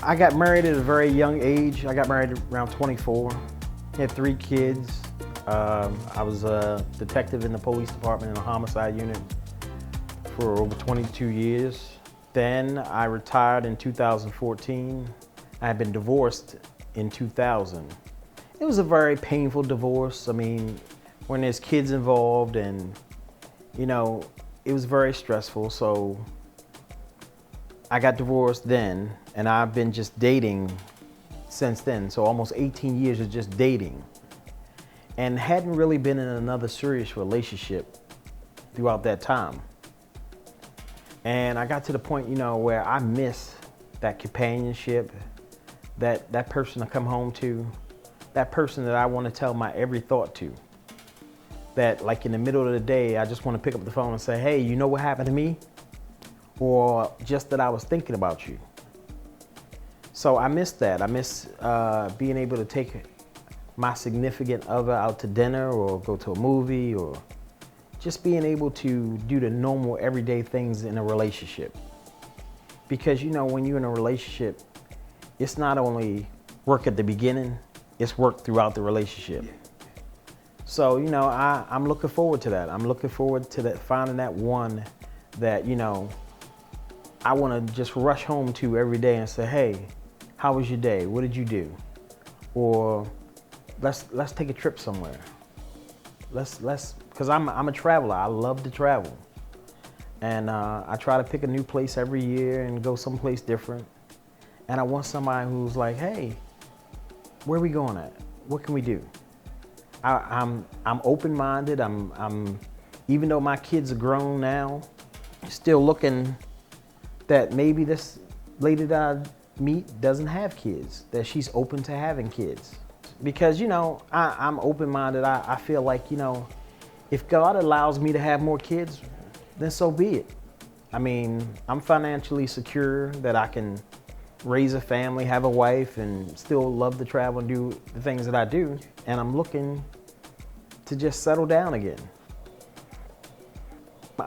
I got married at a very young age. I got married around 24. Had 3 kids. I was a detective in the police department in a homicide unit for over 22 years. Then I retired in 2014. I had been divorced in 2000. It was a very painful divorce. I mean, when there's kids involved and, you know, it was very stressful. So I got divorced then, and I've been just dating since then. So almost 18 years of just dating, and hadn't really been in another serious relationship throughout that time. And I got to the point, you know, where I miss that companionship, that person to come home to, that person that I want to tell my every thought to. That like in the middle of the day, I just want to pick up the phone and say, hey, you know what happened to me? Or just that I was thinking about you. So I miss that. I miss being able to take my significant other out to dinner or go to a movie, or just being able to do the normal everyday things in a relationship. Because, you know, when you're in a relationship, it's not only work at the beginning, it's work throughout the relationship. So, you know, I'm looking forward to that. I'm looking forward to that, finding that one that, you know, I want to just rush home to every day and say, hey, how was your day? What did you do? Or let's take a trip somewhere. Because I'm a traveler. I love to travel. And I try to pick a new place every year and go someplace different. And I want somebody who's like, hey, where are we going at? What can we do? I'm open-minded. I'm even though my kids are grown now, still looking that maybe this lady that I meet doesn't have kids, that she's open to having kids. Because, you know, I'm open-minded. I feel like, you know, if God allows me to have more kids, then so be it. I mean, I'm financially secure that I can raise a family, have a wife, and still love to travel and do the things that I do. And I'm looking to just settle down again.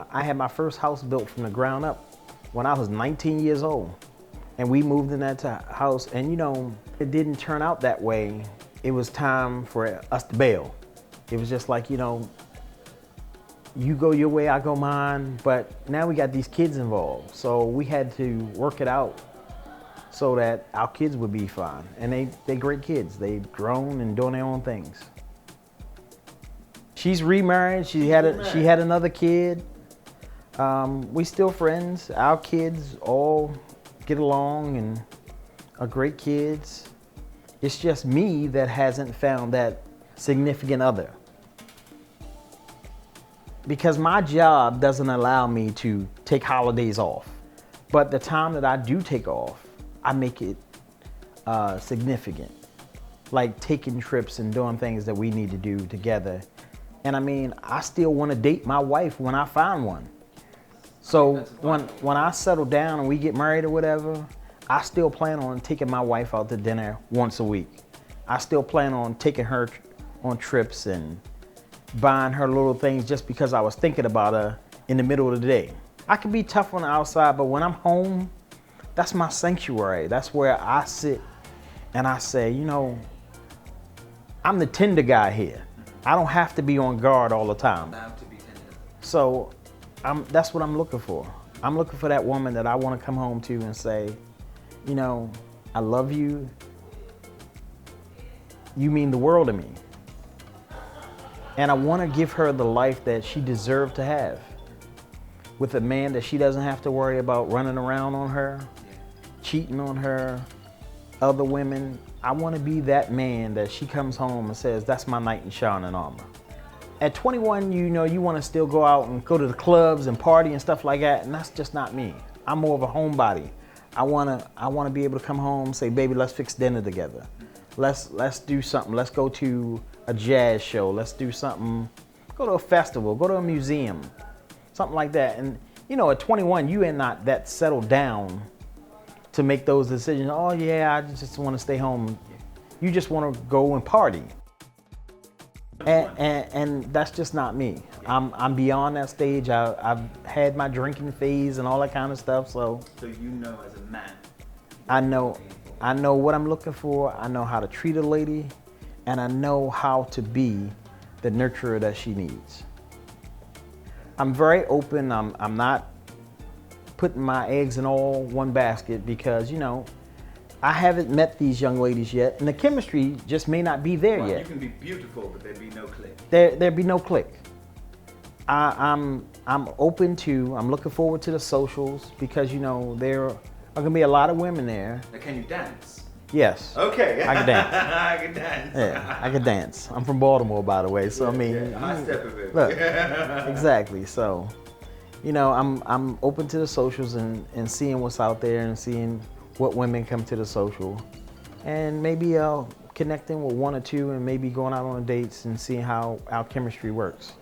I had my first house built from the ground up when I was 19 years old. And we moved in that house, and, you know, it didn't turn out that way. It was time for us to bail. It was just like, you know, you go your way, I go mine, but now we got these kids involved. So we had to work it out so that our kids would be fine. And they're great kids. They've grown and doing their own things. She's remarried. She had another kid. We still friends. Our kids all get along and are great kids. It's just me that hasn't found that significant other. Because my job doesn't allow me to take holidays off. But the time that I do take off, I make it significant. Like taking trips and doing things that we need to do together. And I mean, I still want to date my wife when I find one. So when I settle down and we get married or whatever, I still plan on taking my wife out to dinner once a week. I still plan on taking her on trips and buying her little things just because I was thinking about her in the middle of the day. I can be tough on the outside, but when I'm home, that's my sanctuary. That's where I sit and I say, you know, I'm the tender guy here. I don't have to be on guard all the time. So that's what I'm looking for. I'm looking for that woman that I want to come home to and say, you know, I love you. You mean the world to me. And I want to give her the life that she deserved to have, with a man that she doesn't have to worry about running around on her, cheating on her, other women. I want to be that man that she comes home and says, that's my knight in shining armor. At 21, you know, you want to still go out and go to the clubs and party and stuff like that, and that's just not me. I'm more of a homebody. I want to be able to come home and say, baby, let's fix dinner together. Let's do something. Let's go to a jazz show. Let's do something. Go to a festival. Go to a museum. Something like that. And, you know, at 21, you ain't not that settled down to make those decisions. Oh, yeah, I just want to stay home. You just want to go and party. And that's just not me. I'm beyond that stage. I've had my drinking phase and all that kind of stuff. So you know, as a man, I know I know what I'm looking for. I know how to treat a lady, and I know how to be the nurturer that she needs. I'm very open. I'm not putting my eggs in all one basket because, you know, I haven't met these young ladies yet, and the chemistry just may not be there yet. You can be beautiful, but there'd be no click. There'd be no click. I'm open to. I'm looking forward to the socials because, you know, there are gonna be a lot of women there. Now, can you dance? Yes. Okay. I can dance. I can dance. Yeah, I can dance. I'm from Baltimore, by the way, so I mean, high step of it. Look, exactly. So, you know, I'm open to the socials and seeing what's out there and seeing what women come to the social, and maybe connecting with one or two and maybe going out on dates and seeing how our chemistry works.